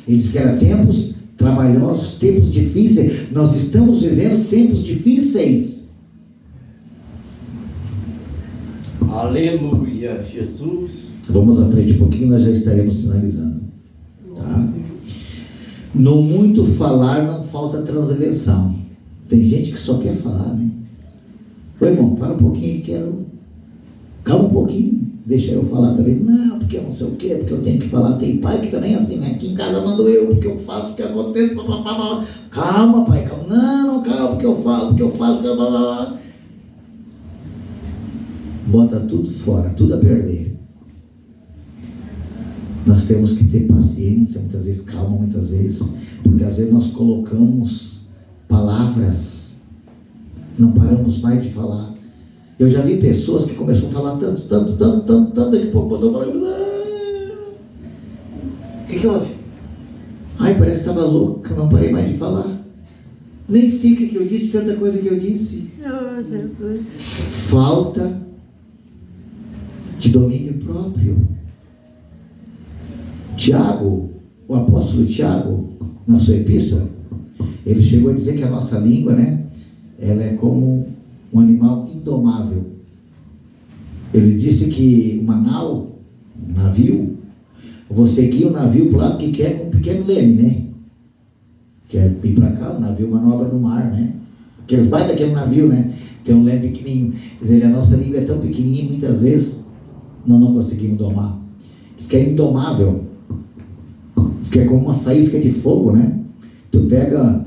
Ele disse que era tempos trabalhosos, tempos difíceis. Nós estamos vivendo tempos difíceis. Aleluia, Jesus. Vamos à frente um pouquinho, nós já estaremos finalizando. Tá? No muito falar não falta transgressão. Tem gente que só quer falar, né? Ô, irmão, para um pouquinho, calma um pouquinho. deixa eu falar também. Não, porque eu não sei o quê, porque eu tenho que falar. Tem pai que também é assim, né? Aqui em casa mando eu, porque eu faço, porque acontece. Calma, pai, calma. Não, calma, porque eu falo, porque eu faço, porque eu... Bota tudo fora, tudo a perder. Nós temos que ter paciência, muitas vezes, calma, muitas vezes, porque às vezes nós colocamos palavras, não paramos mais de falar. Eu já vi pessoas que começaram a falar tanto, daqui a pouco botou para mim. O que houve? Ai, parece que estava louca, não parei mais de falar. Nem sei o que eu disse, tanta coisa que eu disse. Oh, Jesus. Falta de domínio próprio. Tiago, o apóstolo Tiago, na sua epístola, ele chegou a dizer que a nossa língua, né, ela é como um animal indomável. Ele disse que uma nau, um navio, você guia o navio para o lado que quer com um pequeno leme, né? Quer ir para cá, o navio manobra no mar, né? Porque eles batem daquele navio, né? Tem um leme pequenininho. Quer dizer, a nossa língua é tão pequenininha, muitas vezes nós não conseguimos domar. Diz que é indomável. Diz que é como uma faísca de fogo, né? Tu pega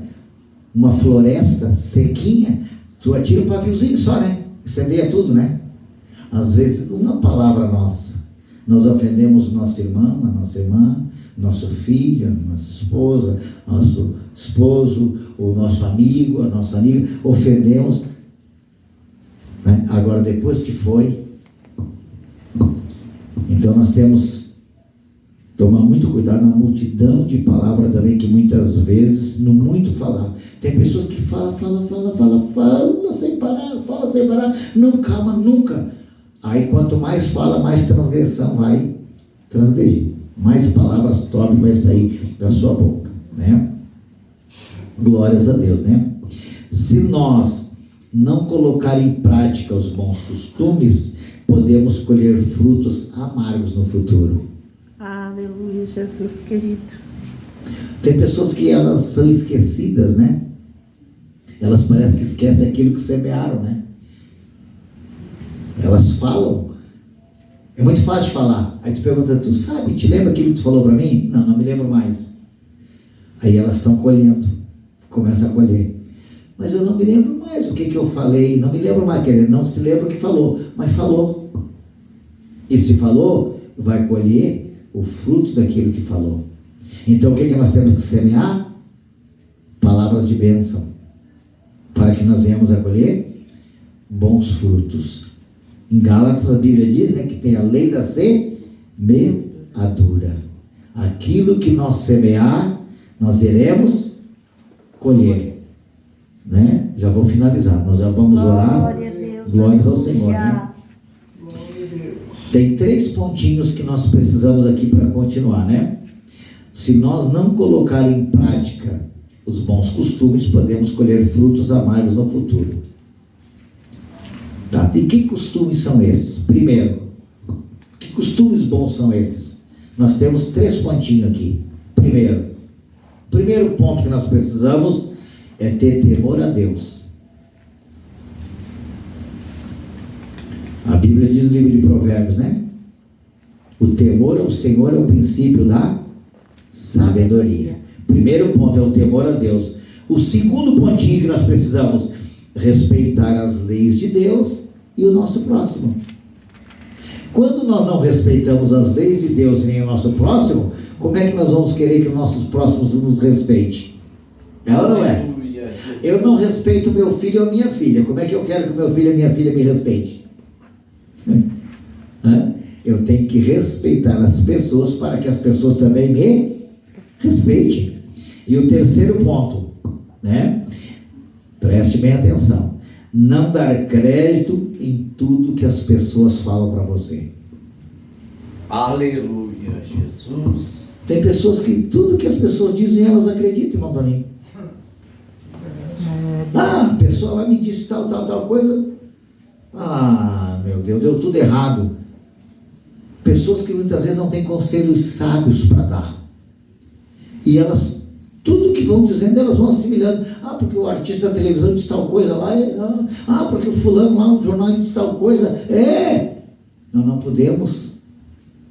uma floresta sequinha, tu atira um paviozinho só, né? Incendeia tudo, né? Às vezes, uma palavra nossa, nós ofendemos nosso irmão, a nossa irmã, nosso filho, a nossa esposa, nosso esposo, o nosso amigo, a nossa amiga, ofendemos, né? Agora, depois que foi, então nós temos tomar muito cuidado na multidão de palavras também, que muitas vezes, no muito falar, tem pessoas que falam sem parar, não calma nunca. Aí quanto mais fala, mais transgressão vai transgredir, mais palavras torpes vai sair da sua boca, né? Glórias a Deus, né? Se nós não colocar em prática os bons costumes, podemos colher frutos amargos no futuro. Aleluia, Jesus querido. Tem pessoas que elas são esquecidas, né? Elas parecem que esquecem aquilo que semearam, né? Elas falam. É muito fácil falar. Aí tu pergunta, tu sabe, te lembra aquilo que tu falou para mim? Não, não me lembro mais. Aí elas estão colhendo. Começa a colher. Mas eu não me lembro mais o que eu falei. Não me lembro mais. Quer dizer, não se lembra o que falou. Mas falou. E se falou, vai colher o fruto daquilo que falou. Então o que nós temos que semear? Palavras de bênção, para que nós venhamos a colher bons frutos. Em Gálatas a Bíblia diz, né, que tem a lei da semeadura. Aquilo que nós semear, nós iremos colher, né? Já vou finalizar, nós já vamos orar. Glória a Deus, glórias ao Senhor, né? Tem 3 pontinhos que nós precisamos aqui para continuar, né? Se nós não colocar em prática os bons costumes, podemos colher frutos amargos no futuro. Tá? E que costumes são esses? Primeiro, que costumes bons são esses? Nós temos 3 pontinhos aqui. Primeiro ponto que nós precisamos é ter temor a Deus. A Bíblia diz no livro de Provérbios, né? O temor ao Senhor é o princípio da sabedoria. Primeiro ponto é o temor a Deus. O segundo pontinho que nós precisamos, respeitar as leis de Deus e o nosso próximo. Quando nós não respeitamos as leis de Deus nem o nosso próximo, como é que nós vamos querer que os nossos próximos nos respeitem? É ou não é? Eu não respeito meu filho ou minha filha. Como é que eu quero que meu filho ou minha filha me respeite? Eu tenho que respeitar as pessoas para que as pessoas também me respeitem. E o terceiro ponto, né? Preste bem atenção. Não dar crédito em tudo que as pessoas falam para você. Aleluia, Jesus. Tem pessoas que tudo que as pessoas dizem, elas acreditam, irmão Toninho. A pessoa lá me disse tal coisa. Meu Deus, deu tudo errado. Pessoas que muitas vezes não têm conselhos sábios para dar. E elas, tudo que vão dizendo, elas vão assimilando. Porque o artista da televisão diz tal coisa lá. Porque o fulano lá, o jornal diz tal coisa. Nós não podemos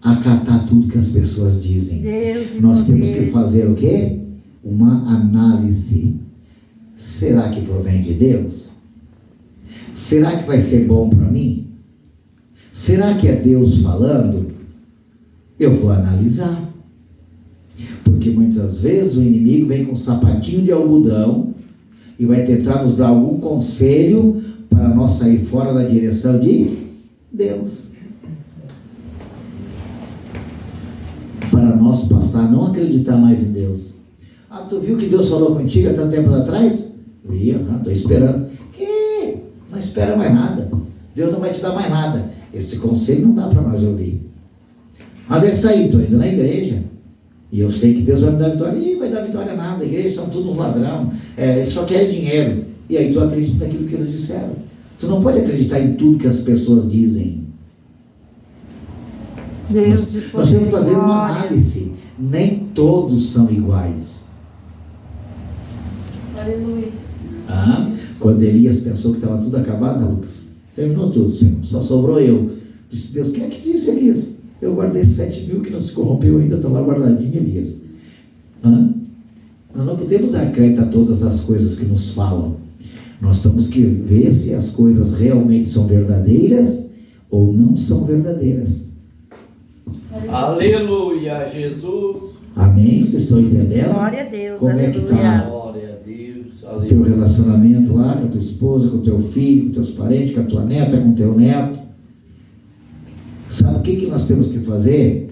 acatar tudo que as pessoas dizem. Deus de Nós poder. temos que fazer o quê? Uma análise. Será que provém de Deus? Será que vai ser bom para mim? Será que é Deus falando? Eu vou analisar. Porque muitas vezes o inimigo vem com um sapatinho de algodão e vai tentar nos dar algum conselho para nós sair fora da direção de Deus. Para nós passar a não acreditar mais em Deus. Ah, tu viu que Deus falou contigo há tanto tempo atrás? Vi, estou esperando. Que? Não espera mais nada. Deus não vai te dar mais nada. Esse conselho não dá para nós ouvir. Ah, deve estar aí, estou indo na igreja. E eu sei que Deus vai me dar vitória. Ih, vai dar vitória nada. A igreja são todos ladrão. Eles só querem dinheiro. E aí tu acredita naquilo que eles disseram. Tu não pode acreditar em tudo que as pessoas dizem. Deus de poder. Nós temos que fazer uma Glória. análise. Nem todos são iguais. Aleluia. Ah, quando Elias pensou que estava tudo acabado, Lucas, terminou tudo, Senhor. Só sobrou eu. Disse Deus, quem é que disse, Elias? Eu guardei 7.000 que não se corrompeu ainda, estão lá guardadinho, Elias. Nós não podemos dar crédito a todas as coisas que nos falam. Nós temos que ver se as coisas realmente são verdadeiras ou não são verdadeiras. Aleluia, Jesus. Amém? Vocês estão entendendo? Glória a Deus, Como é que aleluia. está Glória a Deus. o teu Aleluia. relacionamento lá com a tua esposa, com o teu filho, com teus parentes, com a tua neta, com o teu neto? Sabe o que nós temos que fazer?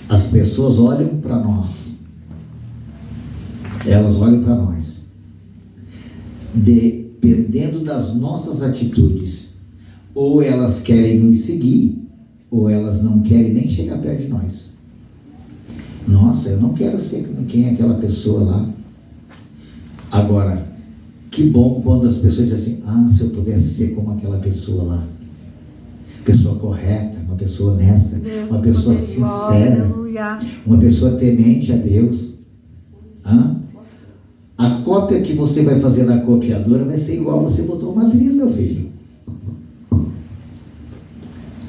As pessoas olham para nós. Elas olham para nós. Dependendo das nossas atitudes, ou elas querem nos seguir, ou elas não querem nem chegar perto de nós. Nossa, eu não quero ser quem é aquela pessoa lá. Agora, que bom quando as pessoas dizem assim, ah, se eu pudesse ser como aquela pessoa lá. Pessoa correta, uma pessoa honesta, Deus uma de pessoa poder. Glória, sincera, aleluia. uma pessoa temente a Deus. A cópia que você vai fazer na copiadora vai ser igual você botou uma matriz, meu filho.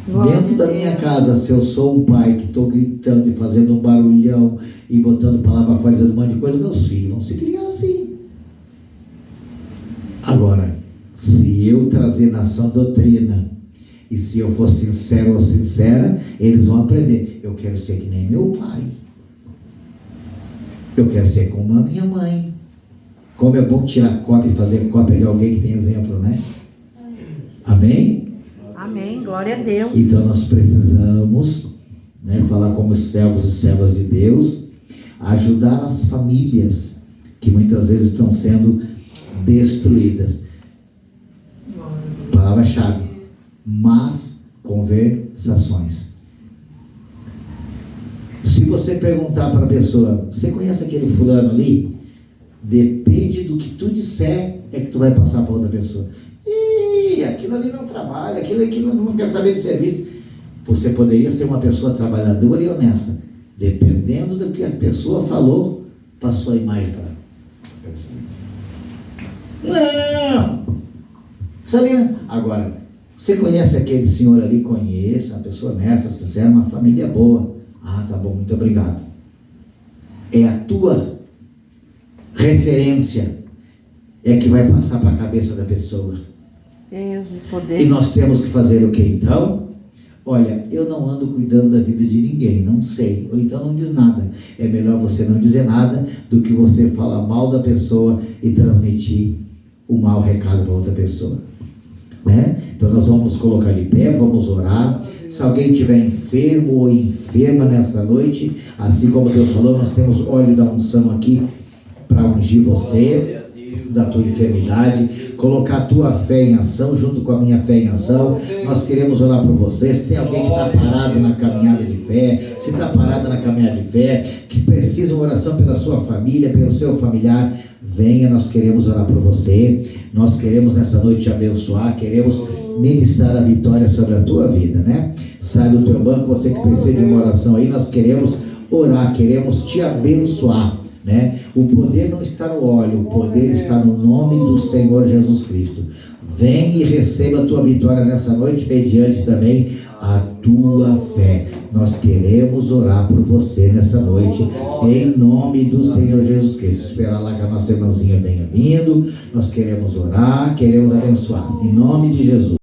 Glória Dentro a da minha Deus. casa, se eu sou um pai que estou gritando e fazendo um barulhão e botando palavra fora, dizendo um monte de coisa, meus filhos vão se criar assim. Agora, se eu trazer na sua doutrina, e se eu for sincero ou sincera, eles vão aprender. Eu quero ser que nem meu pai. Eu quero ser como a minha mãe. Como é bom tirar cópia e fazer cópia de alguém que tem exemplo, né? Amém? Amém, glória a Deus. Então nós precisamos, né, falar como servos e servas de Deus, ajudar as famílias que muitas vezes estão sendo destruídas. Palavra-chave: mas conversações. Se você perguntar para a pessoa, você conhece aquele fulano ali? Depende do que tu disser, é que tu vai passar para outra pessoa. Ih, aquilo ali não trabalha, aquilo não quer saber de serviço. Você poderia ser uma pessoa trabalhadora e honesta. Dependendo do que a pessoa falou, passou a imagem para ela. Não! Sabia? Agora, você conhece aquele senhor ali? Conheço, uma pessoa honesta, sincera, uma família boa. Ah, tá bom, muito obrigado. É a tua referência é que vai passar para a cabeça da pessoa. Deus de E poder. nós temos que fazer o que então? Olha, eu não ando cuidando da vida de ninguém, não sei, ou então não diz nada. É melhor você não dizer nada do que você falar mal da pessoa e transmitir o mau recado para outra pessoa, né? Então nós vamos colocar de pé, vamos orar. Se alguém estiver enfermo ou enferma nessa noite, assim como Deus falou, nós temos óleo da unção aqui para ungir você da tua enfermidade, colocar a tua fé em ação junto com a minha fé em ação. Nós queremos orar por você. Se tem alguém que está parado na caminhada de fé, se está parado na caminhada de fé, que precisa uma oração pela sua família, pelo seu familiar, venha, nós queremos orar por você. Nós queremos nessa noite te abençoar, queremos ministrar a vitória sobre a tua vida, né? Sai do teu banco, você que precisa de uma oração aí, nós queremos orar, queremos te abençoar. né? O poder não está no óleo, o poder está no nome do Senhor Jesus Cristo. Vem e receba a tua vitória nessa noite, mediante também a tua fé. Nós queremos orar por você nessa noite, em nome do Senhor Jesus Cristo. Espera lá que a nossa irmãzinha venha vindo. Nós queremos orar, queremos abençoar, em nome de Jesus.